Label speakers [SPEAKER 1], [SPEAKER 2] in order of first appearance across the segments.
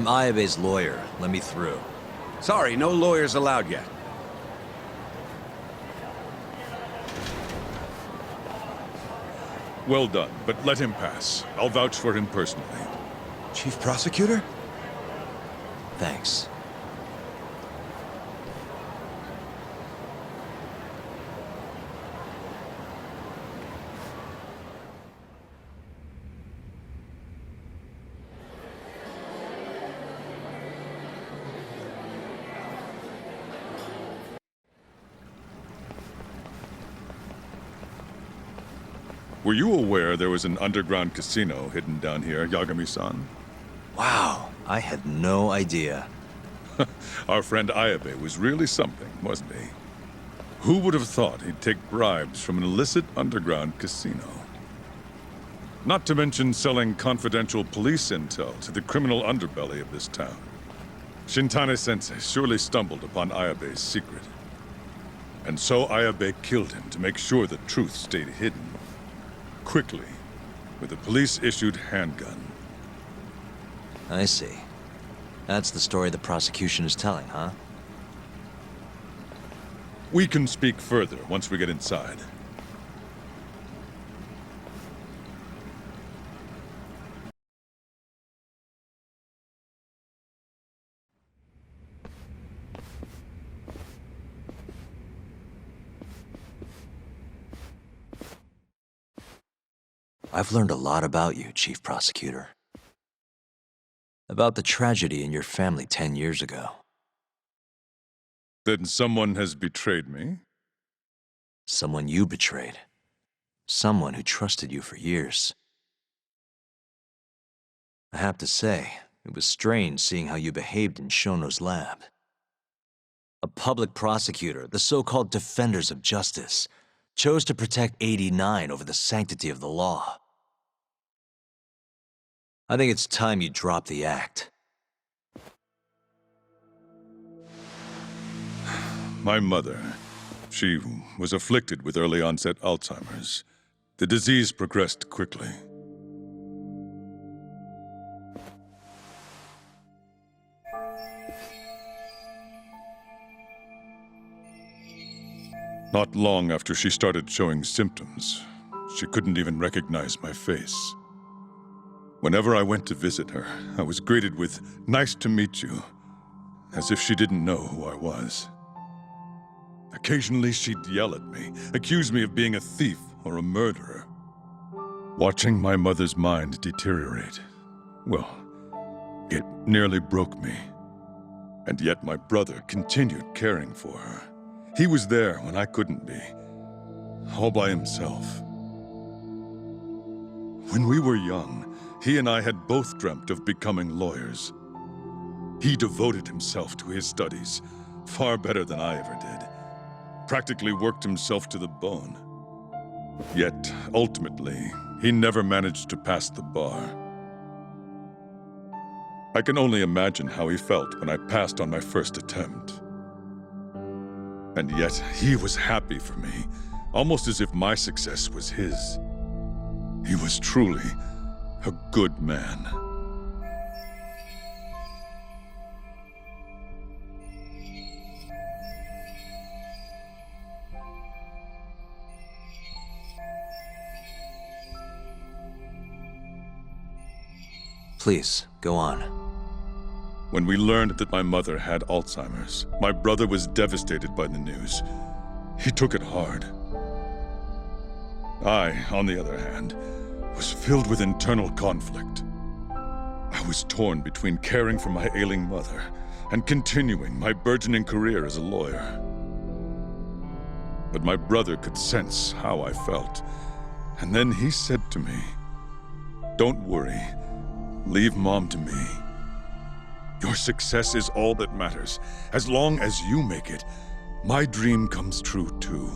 [SPEAKER 1] I'm Ayabe's lawyer. Let me through.
[SPEAKER 2] Sorry, no lawyers allowed yet.
[SPEAKER 3] Well done, but let him pass. I'll vouch for him personally.
[SPEAKER 1] Chief Prosecutor? Thanks.
[SPEAKER 3] Were you aware there was an underground casino hidden down here, Yagami-san?
[SPEAKER 1] Wow, I had no idea.
[SPEAKER 3] Our friend Ayabe was really something, wasn't he? Who would have thought he'd take bribes from an illicit underground casino? Not to mention selling confidential police intel to the criminal underbelly of this town. Shintane-sensei surely stumbled upon Ayabe's secret. And so Ayabe killed him to make sure the truth stayed hidden. Quickly, with a police-issued handgun.
[SPEAKER 1] I see. That's the story the prosecution is telling, huh?
[SPEAKER 3] We can speak further once we get inside.
[SPEAKER 1] I've learned a lot about you, Chief Prosecutor. About the tragedy in your family 10 years ago.
[SPEAKER 3] Then someone has betrayed me?
[SPEAKER 1] Someone you betrayed. Someone who trusted you for years. I have to say, it was strange seeing how you behaved in Shono's lab. A public prosecutor, the so-called defenders of justice, chose to protect 89 over the sanctity of the law. I think it's time you drop the act.
[SPEAKER 3] My mother, she was afflicted with early-onset Alzheimer's. The disease progressed quickly. Not long after she started showing symptoms, she couldn't even recognize my face. Whenever I went to visit her, I was greeted with, "Nice to meet you," as if she didn't know who I was. Occasionally she'd yell at me, accuse me of being a thief or a murderer. Watching my mother's mind deteriorate, well, it nearly broke me. And yet my brother continued caring for her. He was there when I couldn't be, all by himself. When we were young, he and I had both dreamt of becoming lawyers. He devoted himself to his studies, far better than I ever did. Practically worked himself to the bone. Yet, ultimately, he never managed to pass the bar. I can only imagine how he felt when I passed on my first attempt. And yet, he was happy for me, almost as if my success was his. He was truly a good man.
[SPEAKER 1] Please, go on.
[SPEAKER 3] When we learned that my mother had Alzheimer's, my brother was devastated by the news. He took it hard. I, on the other hand, was filled with internal conflict. I was torn between caring for my ailing mother and continuing my burgeoning career as a lawyer. But my brother could sense how I felt, and then he said to me, "Don't worry, leave Mom to me. Your success is all that matters. As long as you make it, my dream comes true too."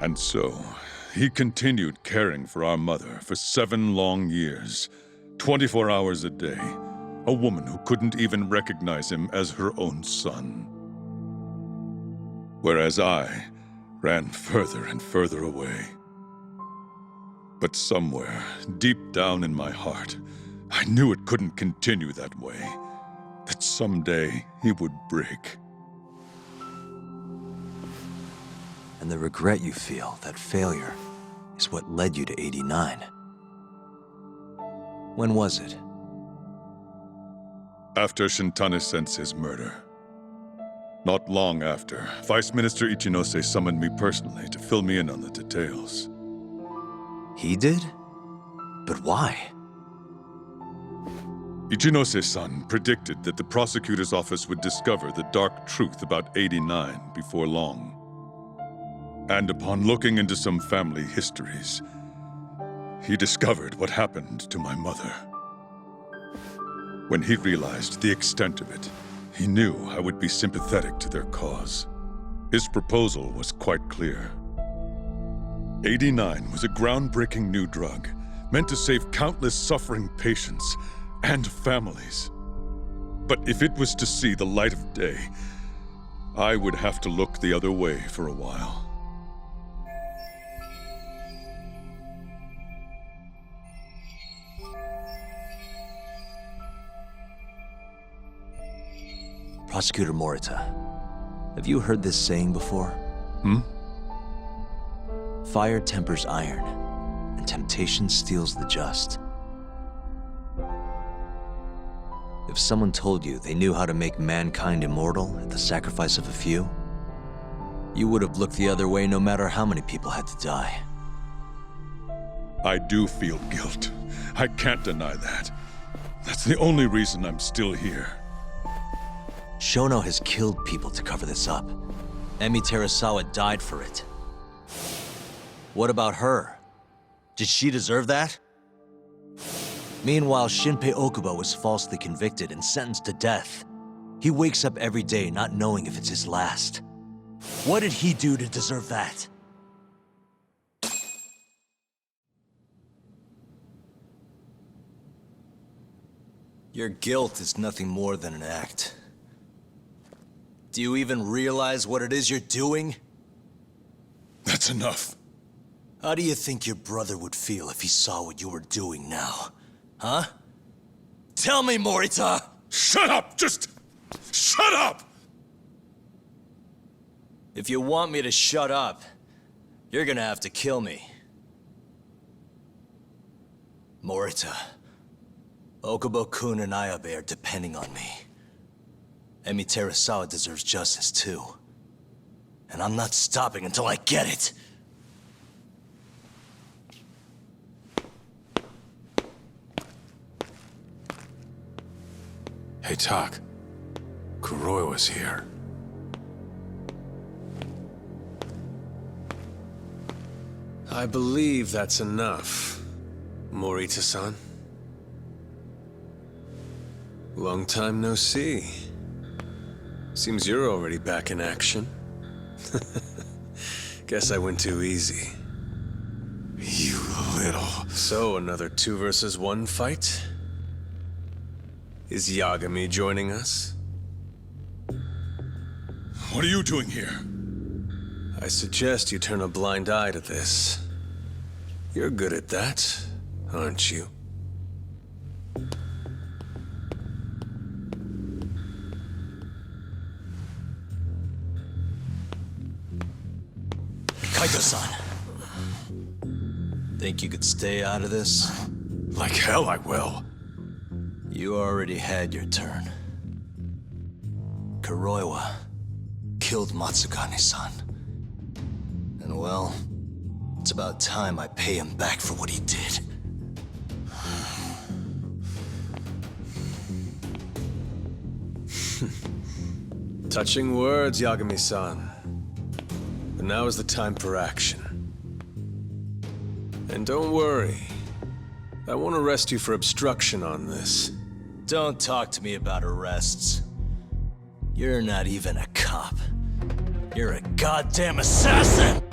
[SPEAKER 3] And so, he continued caring for our mother for 7 long years, 24 hours a day, a woman who couldn't even recognize him as her own son. Whereas I ran further and further away. But somewhere, deep down in my heart, I knew it couldn't continue that way. That someday he would break.
[SPEAKER 1] And the regret you feel, that failure, is what led you to 89. When was it?
[SPEAKER 3] After Shintane-sensei's murder. Not long after, Vice Minister Ichinose summoned me personally to fill me in on the details.
[SPEAKER 1] He did? But why?
[SPEAKER 3] Ichinose-san predicted that the prosecutor's office would discover the dark truth about 89 before long. And upon looking into some family histories, he discovered what happened to my mother. When he realized the extent of it, he knew I would be sympathetic to their cause. His proposal was quite clear. 89 was a groundbreaking new drug, meant to save countless suffering patients and families. But if it was to see the light of day, I would have to look the other way for a while.
[SPEAKER 1] Prosecutor Morita, have you heard this saying before? Fire tempers iron, and temptation steals the just. If someone told you they knew how to make mankind immortal at the sacrifice of a few, you would have looked the other way no matter how many people had to die.
[SPEAKER 3] I do feel guilt. I can't deny that. That's the only reason I'm still here.
[SPEAKER 1] Shono has killed people to cover this up. Emi Terasawa died for it. What about her? Did she deserve that? Meanwhile, Shinpei Okubo was falsely convicted and sentenced to death. He wakes up every day not knowing if it's his last. What did he do to deserve that? Your guilt is nothing more than an act. Do you even realize what it is you're doing?
[SPEAKER 3] That's enough.
[SPEAKER 1] How do you think your brother would feel if he saw what you were doing now? Huh? Tell me, Morita!
[SPEAKER 3] Shut up! Just shut up!
[SPEAKER 1] If you want me to shut up, you're gonna have to kill me. Morita, Okubo-kun and Ayabe are depending on me. Emi Terasawa deserves justice too. And I'm not stopping until I get it!
[SPEAKER 2] Hey, Tak. Kyorei was here.
[SPEAKER 4] I believe that's enough, Morita-san. Long time no see. Seems you're already back in action. Guess I went too easy.
[SPEAKER 2] You little...
[SPEAKER 4] So, another 2 versus 1 fight? Is Yagami joining us?
[SPEAKER 3] What are you doing here?
[SPEAKER 4] I suggest you turn a blind eye to this. You're good at that, aren't you?
[SPEAKER 1] Kaito-san. Think you could stay out of this?
[SPEAKER 2] Like hell I will.
[SPEAKER 1] You already had your turn. Kyorei killed Matsugane-san. And well, it's about time I pay him back for what he did.
[SPEAKER 4] Touching words, Yagami-san. But now is the time for action. And don't worry. I won't arrest you for obstruction on this.
[SPEAKER 1] Don't talk to me about arrests. You're not even a cop. You're a goddamn assassin!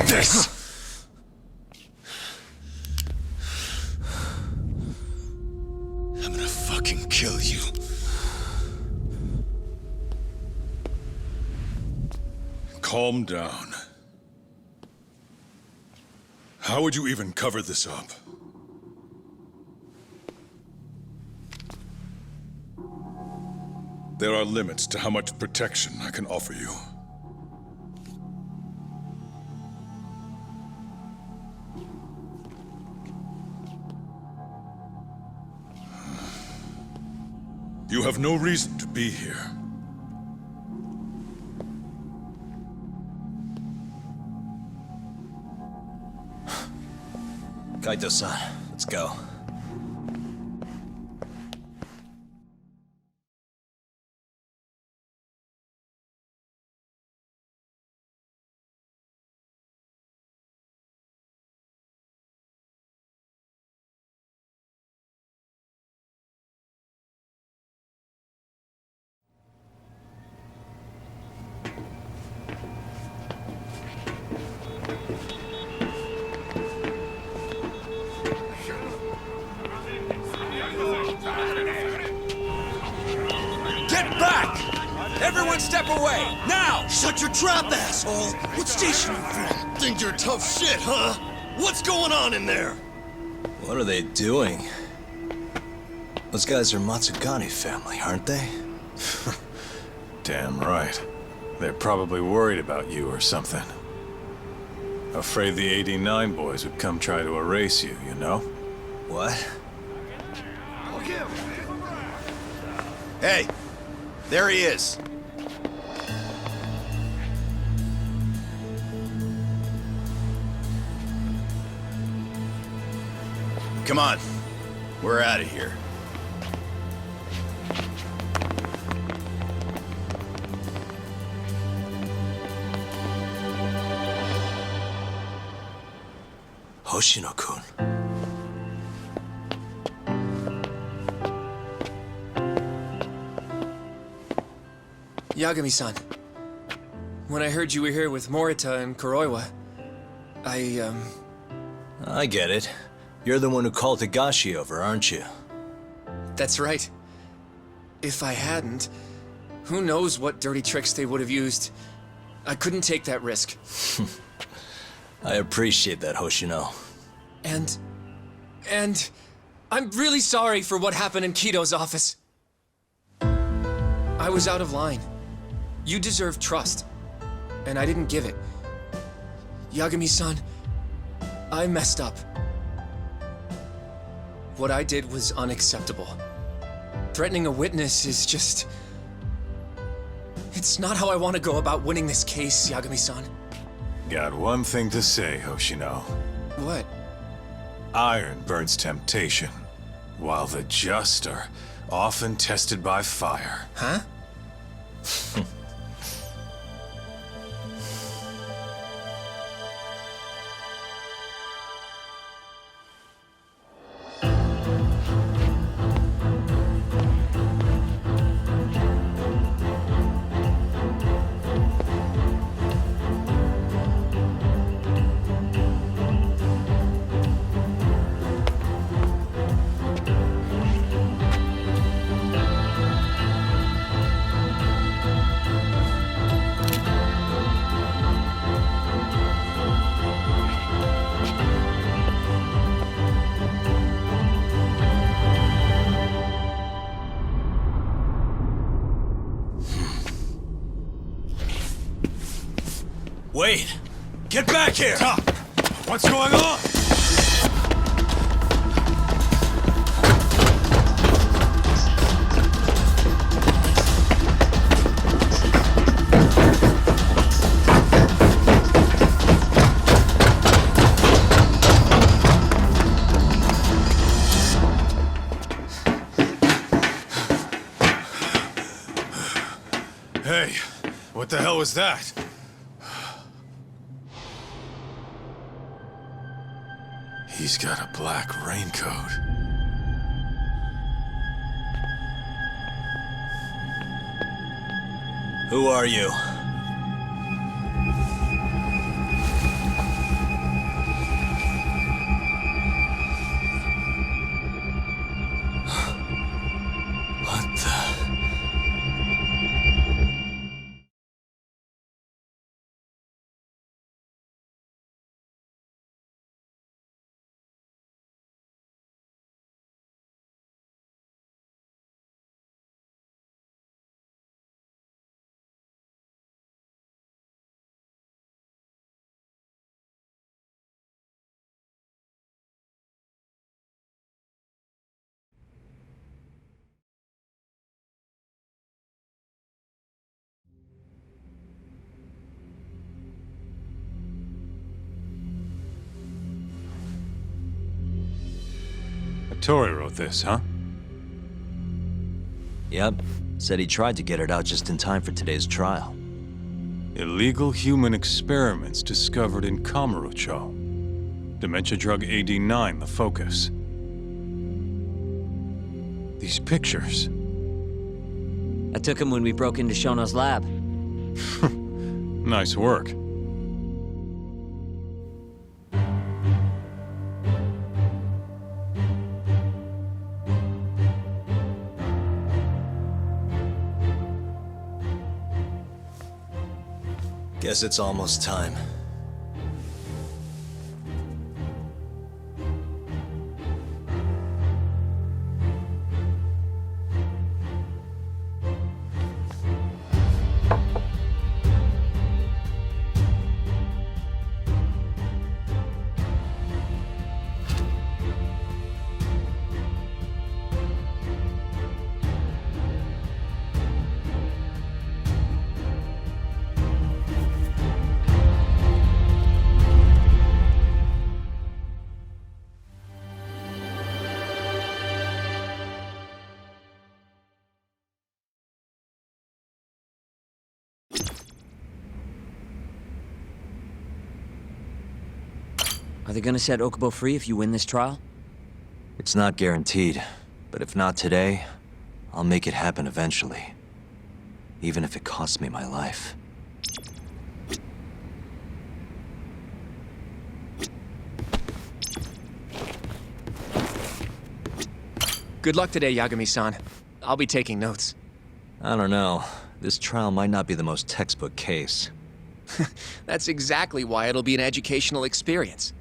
[SPEAKER 4] this! I'm gonna fucking kill you.
[SPEAKER 3] Calm down. How would you even cover this up? There are limits to how much protection I can offer you. You have no reason to be here.
[SPEAKER 1] Kaito-san, let's go.
[SPEAKER 5] Everyone step away, now!
[SPEAKER 6] Shut your trap, asshole! What station you from? Think you're tough shit, huh? What's going on in there?
[SPEAKER 1] What are they doing? Those guys are Matsugane family, aren't they?
[SPEAKER 2] Damn right. They're probably worried about you or something. Afraid the 89 boys would come try to erase you, you know?
[SPEAKER 1] What?
[SPEAKER 6] Hey, there he is. Come on, we're out of here.
[SPEAKER 1] Hoshino-kun.
[SPEAKER 5] Yagami-san, when I heard you were here with Morita and Kyorei,
[SPEAKER 1] I get it. You're the one who called Higashi over, aren't you?
[SPEAKER 5] that's right. If I hadn't, who knows what dirty tricks they would have used. I couldn't take that risk.
[SPEAKER 1] I appreciate that, Hoshino.
[SPEAKER 5] And I'm really sorry for what happened in Kito's office. I was out of line. You deserve trust, and I didn't give it. Yagami-san, I messed up. What I did was unacceptable. Threatening a witness is just... It's not how I want to go about winning this case, Yagami-san.
[SPEAKER 2] Got one thing to say, Hoshino.
[SPEAKER 5] What?
[SPEAKER 2] Iron burns temptation, while the just are often tested by fire.
[SPEAKER 5] Huh?
[SPEAKER 1] Wait! Get back here!
[SPEAKER 2] What's going on? Hey, what the hell was that? He's got a black raincoat.
[SPEAKER 1] Who are you?
[SPEAKER 2] Tori wrote this, huh?
[SPEAKER 1] Yep. Said he tried to get it out just in time for today's trial.
[SPEAKER 2] Illegal human experiments discovered in Kamurocho. Dementia drug AD9, the focus. These pictures.
[SPEAKER 7] I took him when we broke into Shono's lab.
[SPEAKER 2] Nice work.
[SPEAKER 1] Guess it's almost time.
[SPEAKER 7] Are they gonna set Okubo free if you win this trial?
[SPEAKER 1] It's not guaranteed, but if not today, I'll make it happen eventually. Even if it costs me my life.
[SPEAKER 5] Good luck today, Yagami-san. I'll be taking notes.
[SPEAKER 1] I don't know. This trial might not be the most textbook case.
[SPEAKER 5] That's exactly why it'll be an educational experience.